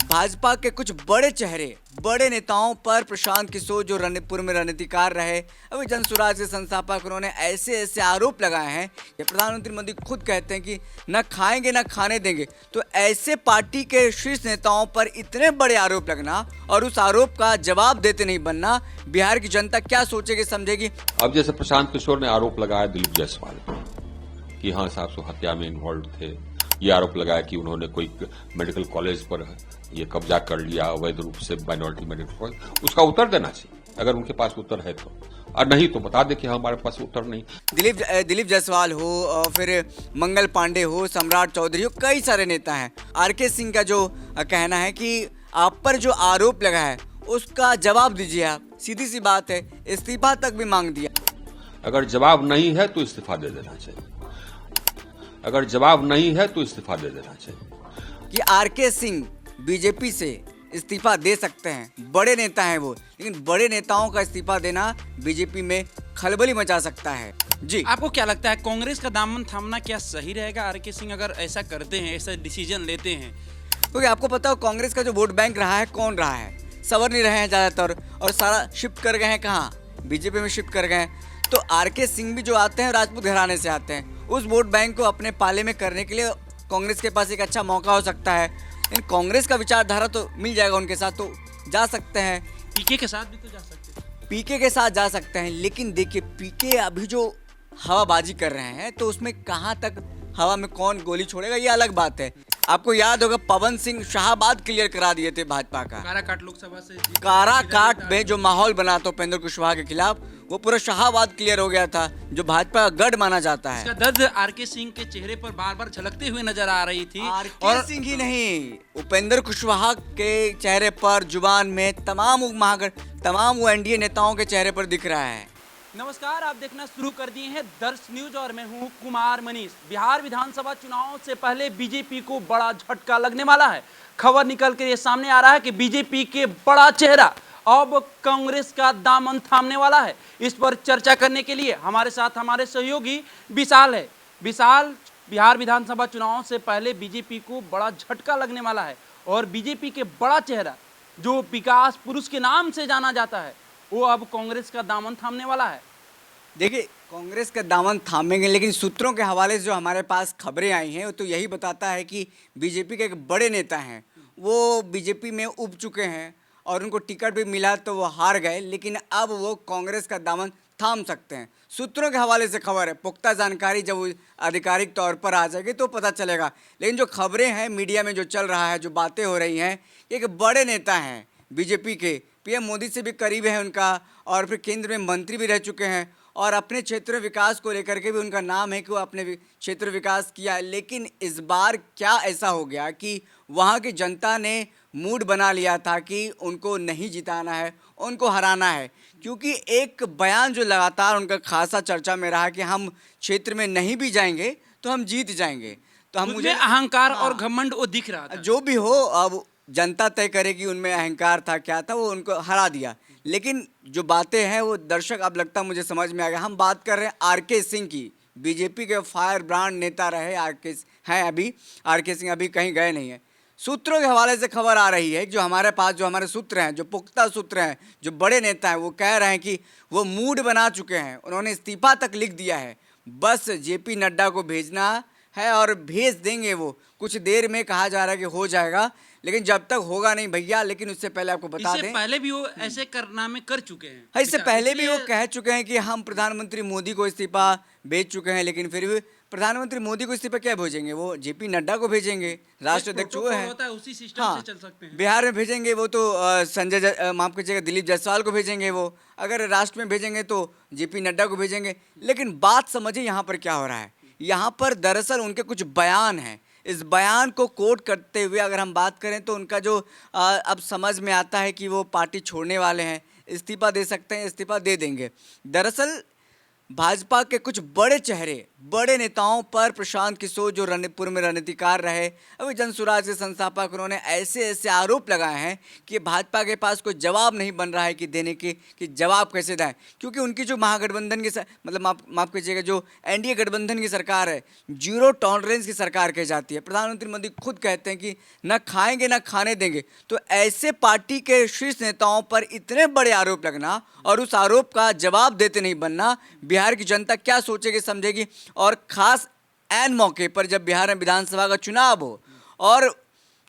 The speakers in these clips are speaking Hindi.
भाजपा के कुछ बड़े चेहरे, बड़े नेताओं पर प्रशांत किशोर जो रणनीपुर में रणनीतिकार रहे, अभी जन स्वराज के संस्थापक, उन्होंने ऐसे ऐसे आरोप लगाए हैं कि प्रधानमंत्री मोदी खुद कहते हैं कि न खाएंगे न खाने देंगे। तो ऐसे पार्टी के शीर्ष नेताओं पर इतने बड़े आरोप लगना और उस आरोप का जवाब देते नहीं बनना, बिहार की जनता क्या सोचेगी समझेगी। अब जैसे प्रशांत किशोर ने आरोप लगाया दिलीप जायसवाल पर कि हाँ साहब सो हत्या में इन्वॉल्व थे, ये आरोप लगाया कि उन्होंने कोई मेडिकल कॉलेज पर ये कब्जा कर लिया अवैध रूप से, माइनॉरिटी मेडिकल कॉलेज, उसका उत्तर देना चाहिए अगर उनके पास उत्तर है तो, और नहीं तो बता दे कि हमारे पास उत्तर नहीं। दिलीप जायसवाल हो और फिर मंगल पांडे हो, सम्राट चौधरी हो, कई सारे नेता हैं। आरके सिंह का जो कहना है कि आप पर जो आरोप लगा है उसका जवाब दीजिए आप, सीधी सी बात है, इस्तीफा तक भी मांग दिया। अगर जवाब नहीं है तो इस्तीफा दे देना चाहिए, अगर जवाब नहीं है तो इस्तीफा दे देना चाहिए। कि आरके सिंह बीजेपी से इस्तीफा दे सकते हैं, बड़े नेता हैं वो, लेकिन बड़े नेताओं का इस्तीफा देना बीजेपी में खलबली मचा सकता है। जी, आपको क्या लगता है कांग्रेस का दामन थामना क्या सही रहेगा आरके सिंह अगर ऐसा करते हैं, ऐसा डिसीजन लेते हैं? क्योंकि आपको पता हो कांग्रेस का जो वोट बैंक रहा है, कौन रहा है, सवर नहीं रहे हैं ज़्यादातर, और सारा शिफ्ट कर गए हैं कहाँ, बीजेपी में शिफ्ट कर गए हैं। तो आरके सिंह भी जो आते हैं राजपूत घराने से आते हैं, उस वोट बैंक को अपने पाले में करने के लिए कांग्रेस के पास एक अच्छा मौका हो सकता है। लेकिन कांग्रेस का विचारधारा तो मिल जाएगा उनके साथ, तो जा सकते हैं। पीके के साथ भी तो जा सकते हैं, पीके के साथ जा सकते हैं, लेकिन देखिए पीके अभी जो हवाबाजी कर रहे हैं तो उसमें कहाँ तक हवा में कौन गोली छोड़ेगा ये अलग बात है। आपको याद होगा पवन सिंह शाहाबाद क्लियर करा दिए थे भाजपा का, काराकाट लोकसभा से, काराकाट में जो माहौल बना था उपेंद्र कुशवाहा के खिलाफ, वो पूरा शाहाबाद क्लियर हो गया था, जो भाजपा का गढ़ माना जाता है। इसका दर्द आरके सिंह के चेहरे पर बार बार झलकते हुए नजर आ रही थी। आरके सिंह ही नहीं, उपेंद्र कुशवाहा के चेहरे पर, जुबान में, तमाम वो एनडीए नेताओं के चेहरे पर दिख रहा है। नमस्कार, आप देखना शुरू कर दिए हैं दर्श न्यूज और मैं हूं कुमार मनीष। बिहार विधानसभा चुनाव से पहले बीजेपी को बड़ा झटका लगने वाला है। खबर निकल के ये सामने आ रहा है कि बीजेपी के बड़ा चेहरा अब कांग्रेस का दामन थामने वाला है। इस पर चर्चा करने के लिए हमारे साथ हमारे सहयोगी विशाल है। विशाल, बिहार विधानसभा चुनाव से पहले बीजेपी को बड़ा झटका लगने वाला है और बीजेपी के बड़ा चेहरा जो विकास पुरुष के नाम से जाना जाता है, वो अब कांग्रेस का दामन थामने वाला है। देखिए, कांग्रेस का दामन थामेंगे, लेकिन सूत्रों के हवाले से जो हमारे पास खबरें आई हैं वो तो यही बताता है कि बीजेपी के एक बड़े नेता हैं, वो बीजेपी में उब चुके हैं और उनको टिकट भी मिला तो वो हार गए, लेकिन अब वो कांग्रेस का दामन थाम सकते हैं। सूत्रों के हवाले से खबर है, पुख्ता जानकारी जब आधिकारिक तौर पर आ जाएगी तो पता चलेगा। लेकिन जो खबरें हैं मीडिया में जो चल रहा है, जो बातें हो रही हैं, एक बड़े नेता हैं बीजेपी के, पीएम मोदी से भी करीब है उनका, और फिर केंद्र में मंत्री भी रह चुके हैं, और अपने क्षेत्र विकास को लेकर के भी उनका नाम है कि वो अपने क्षेत्र विकास किया है। लेकिन इस बार क्या ऐसा हो गया कि वहाँ की जनता ने मूड बना लिया था कि उनको नहीं जिताना है, उनको हराना है, क्योंकि एक बयान जो लगातार उनका खासा चर्चा में रहा कि हम क्षेत्र में नहीं भी जाएंगे तो हम जीत जाएंगे। तो हम मुझे अहंकार और घमंड वो दिख रहा था। जो भी हो, अब जनता तय करेगी उनमें अहंकार था क्या था, वो उनको हरा दिया। लेकिन जो बातें हैं वो दर्शक अब लगता मुझे समझ में आ गया। हम बात कर रहे हैं आरके सिंह की, बीजेपी के फायर ब्रांड नेता रहे आरके हैं अभी। आरके सिंह अभी कहीं गए नहीं हैं। सूत्रों के हवाले से खबर आ रही है, जो हमारे पास जो हमारे सूत्र हैं, जो पुख्ता सूत्र हैं, जो बड़े नेता हैं, वो कह रहे हैं कि वो मूड बना चुके हैं, उन्होंने इस्तीफा तक लिख दिया है, बस जेपी नड्डा को भेजना है और भेज देंगे। वो कुछ देर में कहा जा रहा है कि हो जाएगा, लेकिन जब तक होगा नहीं भैया। लेकिन उससे पहले आपको बता दें, पहले भी वो ऐसे कारनामे कर चुके हैं। हाँ, इससे पहले भी वो कह चुके हैं कि हम प्रधानमंत्री मोदी को इस्तीफा भेज चुके हैं, लेकिन फिर भी प्रधानमंत्री मोदी को इस्तीफा क्या भेजेंगे, वो जेपी नड्डा को भेजेंगे, राष्ट्राध्यक्ष वो है, उसी सिस्टम हाँ, से चल सकते हैं। बिहार में भेजेंगे वो तो माफ कीजिएगा, दिलीप जायसवाल को भेजेंगे वो, अगर राष्ट्र में भेजेंगे तो जेपी नड्डा को भेजेंगे। लेकिन बात समझिए यहाँ पर क्या हो रहा है। यहाँ पर दरअसल उनके कुछ बयान हैं, इस बयान को कोट करते हुए अगर हम बात करें तो उनका जो अब समझ में आता है कि वो पार्टी छोड़ने वाले हैं, इस्तीफा दे सकते हैं, इस्तीफा दे देंगे। दरअसल भाजपा के कुछ बड़े चेहरे, बड़े नेताओं पर प्रशांत किशोर जो पूर्व में रणनीतिकार रहे, अभी जन स्वराज के संस्थापक, उन्होंने ऐसे ऐसे आरोप लगाए हैं कि भाजपा के पास कोई जवाब नहीं बन रहा है कि देने के, कि जवाब कैसे दें, क्योंकि उनकी जो महागठबंधन की मतलब माफ कीजिएगा, जो एनडीए गठबंधन की सरकार है, जीरो टॉलरेंस की सरकार कही जाती है। प्रधानमंत्री मोदी खुद कहते हैं कि न खाएंगे न खाने देंगे। तो ऐसे पार्टी के शीर्ष नेताओं पर इतने बड़े आरोप लगना और उस आरोप का जवाब देते नहीं बनना, बिहार की जनता क्या सोचेगी समझेगी। और खास ऐन मौके पर जब बिहार में विधानसभा का चुनाव हो और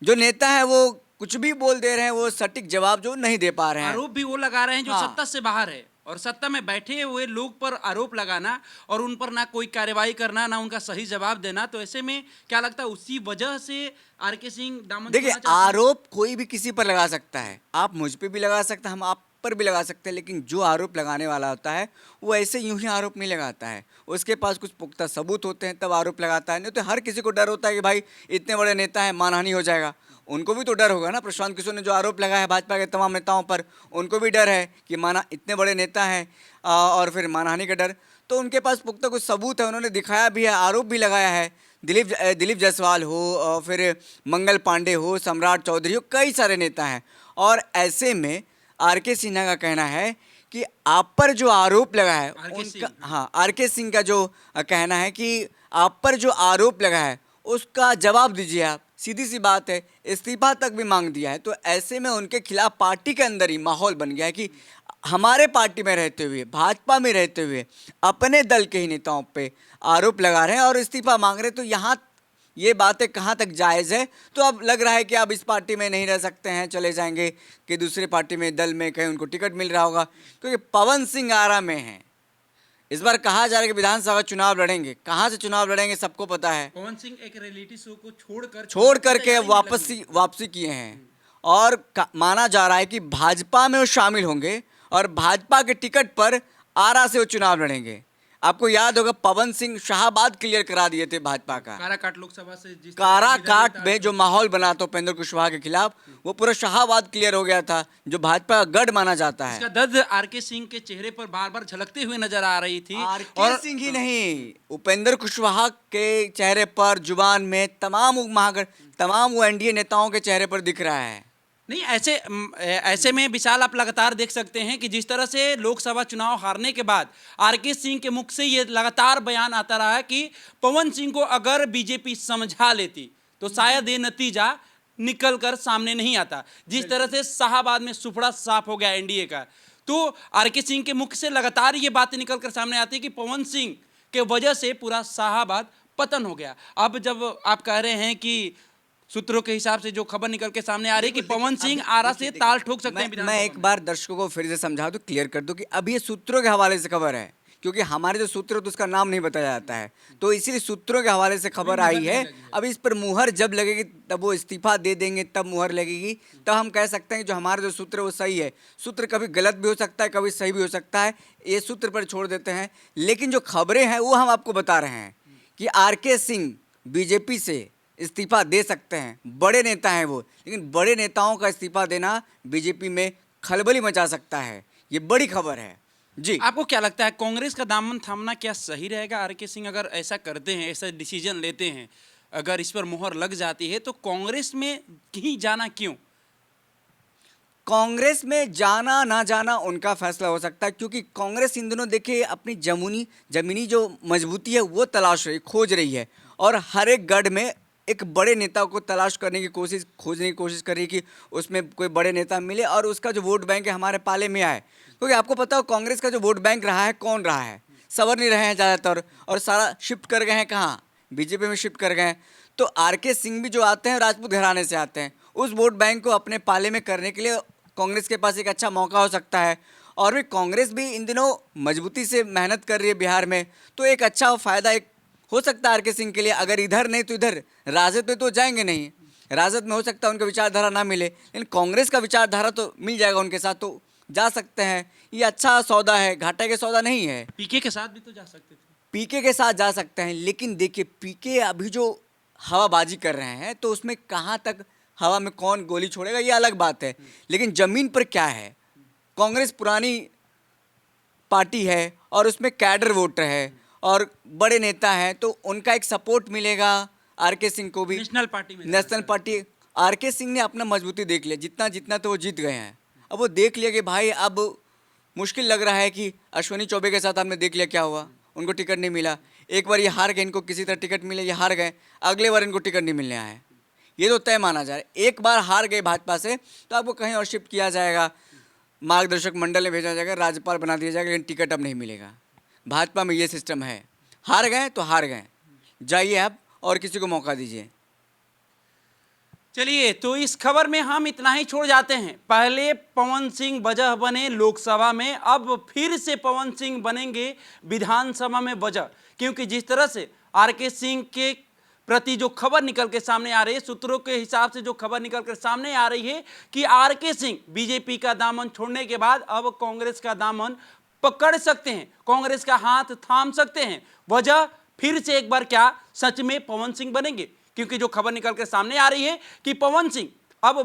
जो नेता है वो कुछ भी बोल दे रहे हैं, वो सटीक जवाब जो नहीं दे पा रहे हैं। आरोप भी वो लगा रहे हैं जो हाँ। सत्ता से बाहर है, और सत्ता में बैठे हुए लोग पर आरोप लगाना और उन पर ना कोई कार्रवाई करना, ना उनका सही जवाब देना। तो ऐसे में क्या लगता है उसी वजह से आरके सिंह दामन देखिए, छूना चाहते हैं? आरोप कोई भी किसी पर लगा सकता है, आप मुझ पे भी लगा सकते हैं, हम आप पर भी लगा सकते हैं, लेकिन जो आरोप लगाने वाला होता है वो ऐसे यूं ही आरोप नहीं लगाता है, उसके पास कुछ पुख्ता सबूत होते हैं तब आरोप लगाता है। नहीं तो हर किसी को डर होता है कि भाई इतने बड़े नेता हैं, मानहानि हो जाएगा। उनको भी तो डर होगा ना। प्रशांत किशोर ने जो आरोप लगाया है भाजपा के तमाम नेताओं पर, उनको भी डर है कि इतने बड़े नेता हैं और फिर मानहानि का डर। तो उनके पास पुख्ता कुछ सबूत है, उन्होंने दिखाया भी है, आरोप भी लगाया है। दिलीप जायसवाल हो, फिर मंगल पांडे हो, सम्राट चौधरी हो, कई सारे नेता हैं। और ऐसे में आरके सिन्हा का कहना है कि आप पर जो आरोप लगा है आरके सिंह का जो कहना है कि आप पर जो आरोप लगा है उसका जवाब दीजिए आप। सीधी सी बात है, इस्तीफा तक भी मांग दिया है। तो ऐसे में उनके खिलाफ पार्टी के अंदर ही माहौल बन गया है कि हमारे पार्टी में रहते हुए, भाजपा में रहते हुए अपने दल के ही नेताओं पे आरोप लगा रहे हैं और इस्तीफा मांग रहे हैं। तो यहाँ ये बातें कहाँ तक जायज़ है? तो अब लग रहा है कि अब इस पार्टी में नहीं रह सकते हैं, चले जाएंगे कि दूसरे पार्टी में, दल में कहीं उनको टिकट मिल रहा होगा, क्योंकि पवन सिंह आरा में हैं। इस बार कहा जा रहा है कि विधानसभा चुनाव लड़ेंगे। कहाँ से चुनाव लड़ेंगे सबको पता है। पवन सिंह एक रियलिटी शो को छोड़ करके वापसी किए हैं और माना जा रहा है कि भाजपा में वो शामिल होंगे और भाजपा के टिकट पर आरा से वो चुनाव लड़ेंगे। आपको याद होगा पवन सिंह शाहाबाद क्लियर करा दिए थे भाजपा का। काराकाट लोकसभा से जिस काराकाट में जो माहौल बना था उपेंद्र कुशवाहा के खिलाफ, वो पूरा शाहाबाद क्लियर हो गया था, जो भाजपा का गढ़ माना जाता है। इसका दर्द आरके सिंह के चेहरे पर बार बार झलकते हुए नजर आ रही थी। आरके सिंह ही नहीं, उपेंद्र कुशवाहा के चेहरे पर, जुबान में, तमाम वो एनडीए नेताओं के चेहरे पर दिख रहा है। नहीं, ऐसे में विशाल आप लगातार देख सकते हैं कि जिस तरह से लोकसभा चुनाव हारने के बाद आरके सिंह के मुख से ये लगातार बयान आता रहा है कि पवन सिंह को अगर बीजेपी समझा लेती तो शायद ये नतीजा निकल कर सामने नहीं आता। जिस तरह से शाहाबाद में सुपड़ा साफ हो गया एनडीए का, तो आरके सिंह के मुख से लगातार ये बातें निकल कर सामने आती है कि पवन सिंह के वजह से पूरा शाहाबाद पतन हो गया। अब जब आप कह रहे हैं कि सूत्रों के हिसाब से जो खबर निकल के सामने आ रही है कि पवन सिंह आरा से ताल ठोक सकते हैं। मैं एक बार दर्शकों को फिर से समझा दूं, क्लियर कर दूं कि अब ये सूत्रों के हवाले से खबर है, क्योंकि हमारे जो सूत्र है तो उसका नाम नहीं बताया जाता है, तो इसीलिए सूत्रों के हवाले से खबर आई है। अब इस पर मुहर जब लगेगी, तब वो इस्तीफा दे देंगे, तब मुहर लगेगी, तब हम कह सकते हैं कि जो हमारा जो सूत्र है वो सही है। सूत्र कभी गलत भी हो सकता है, कभी सही भी हो सकता है, ये सूत्र पर छोड़ देते हैं। लेकिन जो खबरें हैं वो हम आपको बता रहे हैं कि आरके सिंह बीजेपी से इस्तीफा दे सकते हैं। बड़े नेता हैं वो, लेकिन बड़े नेताओं का इस्तीफा देना बीजेपी में खलबली मचा सकता है। ये बड़ी खबर है जी। आपको क्या लगता है कांग्रेस का दामन थामना क्या सही रहेगा? आरके सिंह अगर ऐसा करते हैं, ऐसा डिसीजन लेते हैं, अगर इस पर मुहर लग जाती है तो कांग्रेस में ही जाना क्यों? कांग्रेस में जाना ना जाना उनका फैसला हो सकता है, क्योंकि कांग्रेस इन दिनों देखिए अपनी जमीनी जो मजबूती है वो खोज रही है, और हर एक गढ़ में एक बड़े नेता को खोजने की कोशिश कर रही है कि उसमें कोई बड़े नेता मिले और उसका जो वोट बैंक है हमारे पाले में आए। क्योंकि आपको पता हो कांग्रेस का जो वोट बैंक रहा है, कौन रहा है? सवर नहीं रहे हैं ज़्यादातर, और सारा शिफ्ट कर गए हैं कहाँ? बीजेपी में शिफ्ट कर गए हैं। तो आरके सिंह भी जो आते हैं राजपूत घराने से आते हैं, उस वोट बैंक को अपने पाले में करने के लिए कांग्रेस के पास एक अच्छा मौका हो सकता है। और भी कांग्रेस भी इन दिनों मजबूती से मेहनत कर रही है बिहार में, तो एक अच्छा फ़ायदा एक हो सकता है आरके सिंह के लिए। अगर इधर नहीं तो इधर, राजद में तो जाएंगे नहीं, राजद में हो सकता है उनका विचारधारा ना मिले, लेकिन कांग्रेस का विचारधारा तो मिल जाएगा उनके साथ, तो जा सकते हैं। ये अच्छा सौदा है, घाटे का सौदा नहीं है। पीके के साथ भी तो जा सकते थे। पीके के साथ जा सकते हैं, लेकिन देखिए पीके अभी जो हवाबाजी कर रहे हैं तो उसमें कहाँ तक हवा में कौन गोली छोड़ेगा ये अलग बात है, लेकिन ज़मीन पर क्या है? कांग्रेस पुरानी पार्टी है और उसमें कैडर वोटर है और बड़े नेता हैं, तो उनका एक सपोर्ट मिलेगा आरके सिंह को भी। नेशनल पार्टी में नेशनल पार्टी, आरके सिंह ने अपना मजबूती देख लिया, जितना जितना तो वो जीत गए हैं। अब वो देख लिया कि भाई अब मुश्किल लग रहा है कि अश्विनी चौबे के साथ हमने देख लिया क्या हुआ, उनको टिकट नहीं मिला। एक बार ये हार गए, इनको किसी तरह टिकट मिले, ये हार गए, अगले बार इनको टिकट नहीं मिलने आया है, ये तो तय माना जा रहा है। एक बार हार गए भाजपा से तो आपको कहीं और शिफ्ट किया जाएगा, मार्गदर्शक मंडल में भेजा जाएगा, राज्यपाल बना दिया जाएगा, लेकिन टिकट अब नहीं मिलेगा। भाजपा में ये सिस्टम है, हार गए तो हार गए, जाइए आप और किसी को मौका दीजिए। चलिए, तो इस खबर में हम इतना ही छोड़ जाते हैं। पहले पवन सिंह वजह बने लोकसभा में, अब फिर से पवन सिंह बनेंगे विधानसभा में वजह, क्योंकि जिस तरह से आरके सिंह के प्रति जो खबर निकल के सामने आ रही है, सूत्रों के हिसाब से जो खबर निकल कर सामने आ रही है कि आरके सिंह बीजेपी का दामन छोड़ने के बाद अब कांग्रेस का दामन पकड़ सकते हैं, कांग्रेस का हाथ थाम सकते हैं। वजह फिर से एक बार क्या सच में पवन सिंह बनेंगे? क्योंकि जो खबर निकल के सामने आ रही है कि पवन सिंह अब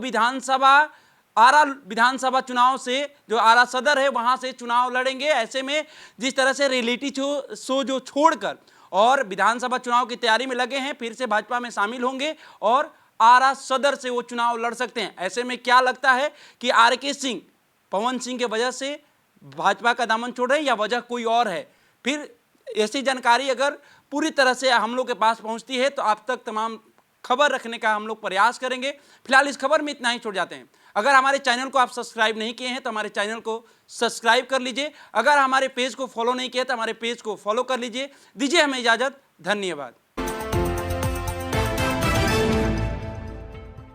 आरा विधानसभा चुनाव से, जो आरा सदर है वहां से चुनाव लड़ेंगे। ऐसे में जिस तरह से रियलिटी शो जो छोड़कर और विधानसभा चुनाव की तैयारी में लगे हैं, फिर से भाजपा में शामिल होंगे और आरा सदर से वो चुनाव लड़ सकते हैं। ऐसे में क्या लगता है कि आरके सिंह पवन सिंह के वजह से भाजपा का दामन छोड़ रहे हैं या वजह कोई और है? फिर ऐसी जानकारी अगर पूरी तरह से हम लोग के पास पहुंचती है तो आप तक तमाम खबर रखने का हम लोग प्रयास करेंगे। फिलहाल इस खबर में इतना ही छोड़ जाते हैं। अगर हमारे चैनल को आप सब्सक्राइब नहीं किए हैं तो हमारे चैनल को सब्सक्राइब कर लीजिए। अगर हमारे पेज को फॉलो नहीं किया तो हमारे पेज को फॉलो कर लीजिए। दीजिए हमें इजाज़त। धन्यवाद।